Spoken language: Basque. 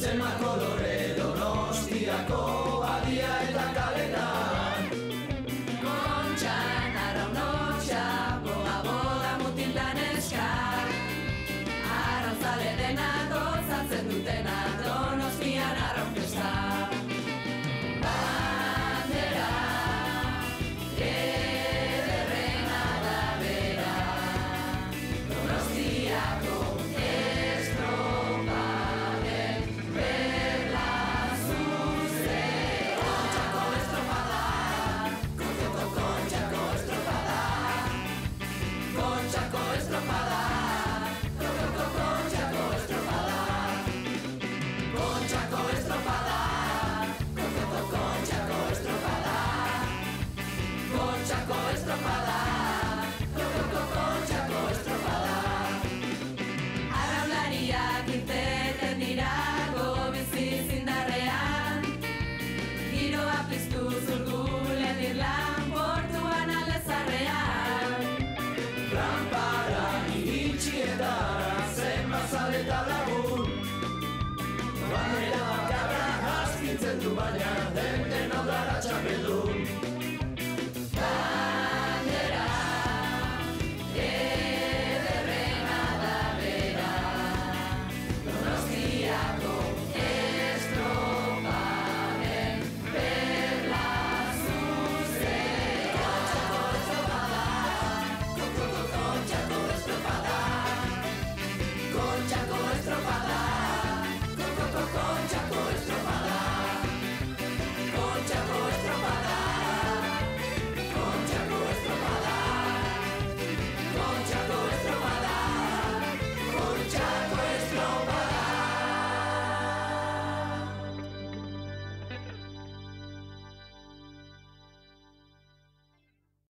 Zema kolore Donostiako adia eta kaletan. Kontxan arraunotxa, boga mutilda neska, arraunzale dena gozatzen dutena Donostian arraun festa. Bandera, ederrena da bera, Donostiako estropaden perla zuzea. Kontxako estropada, Kontxako estropada, Kontxako estropada, Kontxako estropada, Kontxako estropada, Kontxako estropada, Kontxako estropada, Kontxako estropada. Arraunlariak irteten dira gobizi zindarrean, giroa piztu zurgulen irlan portuan aldezarrean. Lanpara iritsi eta zenbazale eta lagun, bandera bakarra astintzen du baina